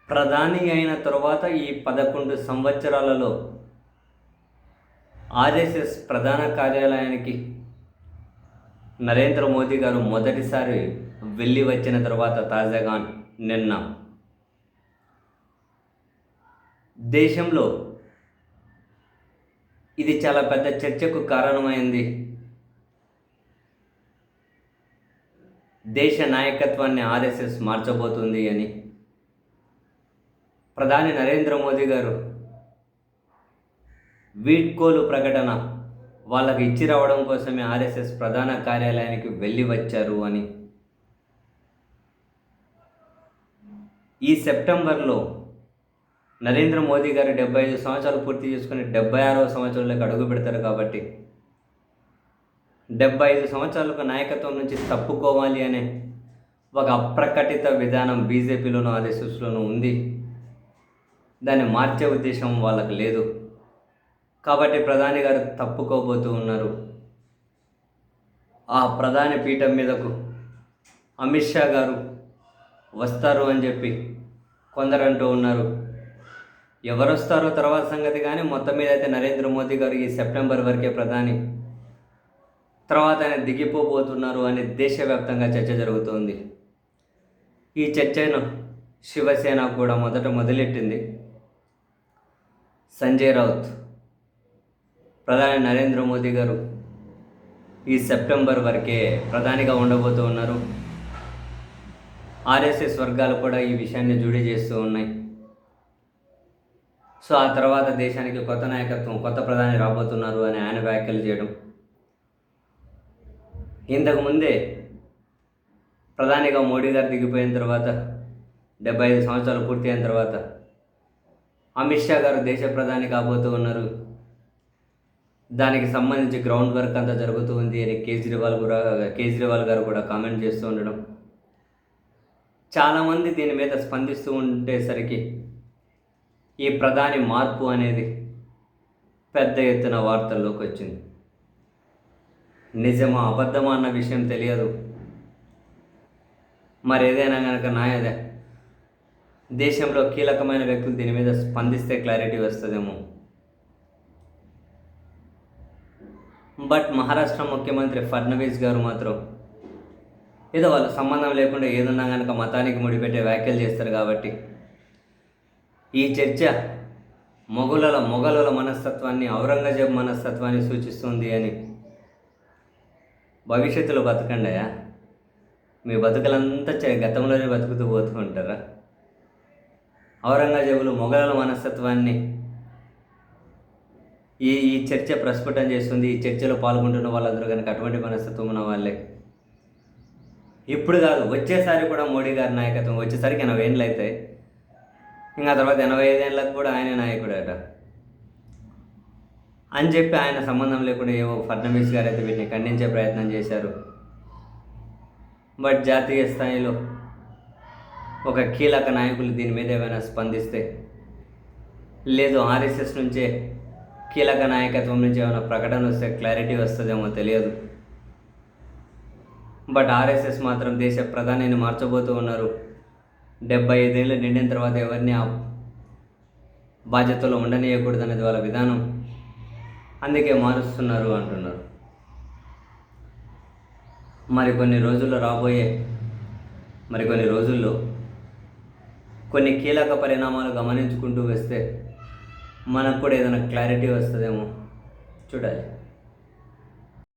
ప్రధాని అయిన తరువాత ఈ 11 సంవత్సరాలలో ఆర్ఎస్ఎస్ ప్రధాన కార్యాలయానికి నరేంద్ర మోదీ గారు మొదటిసారి వెళ్ళి వచ్చిన తర్వాత తాజాగా నిన్న దేశంలో ఇది చాలా పెద్ద చర్చకు కారణమైంది. దేశ నాయకత్వాన్ని ఆర్ఎస్ఎస్ మార్చబోతుంది అని ప్రధాని నరేంద్ర మోదీ గారు వీడ్కోలు ప్రకటన వాళ్ళకి ఇచ్చి రావడం కోసమే ఆర్ఎస్ఎస్ ప్రధాన కార్యాలయానికి వెళ్ళి వచ్చారు అని ఈ సెప్టెంబర్లో నరేంద్ర మోదీ గారు 75 సంవత్సరాలు పూర్తి చేసుకుని 76వ సంవత్సరంలోకి అడుగు పెడతారు. కాబట్టి 75 సంవత్సరాలకు నాయకత్వం నుంచి తప్పుకోవాలి అనే ఒక అప్రకటిత విధానం బీజేపీలోనూ ఆర్ఎస్ఎస్లోనూ ఉంది. దాన్ని మార్చే ఉద్దేశం వాళ్ళకు లేదు. కాబట్టి ప్రధాని గారు తప్పుకోబోతూ ఉన్నారు. ఆ ప్రధాని పీఠం మీదకు అమిత్ షా గారు వస్తారు అని చెప్పి కొందరు అంటూ ఉన్నారు. ఎవరు వస్తారో తర్వాత సంగతి, కానీ మొత్తం మీద అయితే నరేంద్ర మోదీ గారు ఈ సెప్టెంబర్ వరకే ప్రధాని, తర్వాత ఆయన దిగిపోబోతున్నారు అని దేశవ్యాప్తంగా చర్చ జరుగుతోంది. ఈ చర్చను శివసేన కూడా మొదట మొదలెట్టింది. సంజయ్ రౌత్ ప్రధాని నరేంద్ర మోదీ గారు ఈ సెప్టెంబర్ వరకే ప్రధానిగా ఉండబోతూ ఉన్నారు. ఆర్ఎస్ఎస్ వర్గాలు కూడా ఈ విషయాన్ని జూడీ చేస్తూ ఉన్నాయి. సో ఆ తర్వాత దేశానికి కొత్త నాయకత్వం, కొత్త ప్రధాని రాబోతున్నారు అని ఆయన వ్యాఖ్యలు చేయడం, ఇంతకుముందే ప్రధానిగా మోడీ గారు దిగిపోయిన తర్వాత 75 సంవత్సరాలు పూర్తి అయిన తర్వాత అమిత్ షా గారు దేశ ప్రధాని కాబోతూ ఉన్నారు. దానికి సంబంధించి గ్రౌండ్ వర్క్ అంతా జరుగుతూ ఉంది అని కేజ్రీవాల్ గారు కూడా కామెంట్ చేస్తూ ఉండడం, చాలామంది దీని మీద స్పందిస్తూ ఉండేసరికి ఈ ప్రధాని మార్పు అనేది పెద్ద ఎత్తున వార్తల్లోకి వచ్చింది. నిజమా అబద్ధమా అన్న విషయం తెలియదు. మరి ఏదైనా కనుక దేశంలో కీలకమైన వ్యక్తులు దీని మీద స్పందిస్తే క్లారిటీ వస్తుందేమో. బట్ మహారాష్ట్ర ముఖ్యమంత్రి ఫడ్నవీస్ గారు మాత్రం ఏదో వాళ్ళ సంబంధం లేకుండా ఏదన్నా కనుక మతానికి ముడిపెట్టే వ్యాఖ్యలు చేస్తారు. కాబట్టి ఈ చర్చ మొఘలుల మనస్తత్వాన్ని, ఔరంగజేబ్ మనస్తత్వాన్ని సూచిస్తుంది అని, భవిష్యత్తులో బతకండియా, మీ బతుకులంతా గతంలోనే బతుకుతూ పోతూ ఉంటారా? ఔరంగజేబులు మొఘలుల మనస్తత్వాన్ని ఈ చర్చ ప్రస్ఫుటం చేస్తుంది. ఈ చర్చలో పాల్గొంటున్న వాళ్ళందరూ కనుక అటువంటి మనస్తత్వం ఉన్న వాళ్ళే. ఇప్పుడు కాదు, వచ్చేసారి కూడా మోడీ గారి నాయకత్వం వచ్చేసరికి 80 ఏళ్ళు అవుతాయి. ఇంకా తర్వాత 85 ఏళ్ళకు కూడా ఆయన నాయకుడట అని చెప్పి ఆయన సంబంధం లేకుండా ఏవో ఫడ్నవీస్ గారు అయితే వీటిని ఖండించే ప్రయత్నం చేశారు. బట్ జాతీయ స్థాయిలో ఒక కీలక నాయకులు దీని మీద ఏమైనా స్పందిస్తే, లేదు ఆర్ఎస్ఎస్ నుంచే కీలక నాయకత్వం నుంచి ఏమైనా ప్రకటన వస్తే క్లారిటీ వస్తుందేమో తెలియదు. బట్ ఆర్ఎస్ఎస్ మాత్రం దేశ ప్రధానిని మార్చబోతూ ఉన్నారు. 75 ఏళ్ళు నిండిన తర్వాత ఎవరిని ఆ బాధ్యతలో ఉండనీయకూడదు అనేది వాళ్ళ విధానం. అందుకే మారుస్తున్నారు అంటున్నారు. మరికొన్ని రోజుల్లో కొన్ని కీలక పరిణామాలు గమనించుకుంటూ వస్తే మనకు కూడా ఏదైనా క్లారిటీ వస్తుందేమో చూడాలి.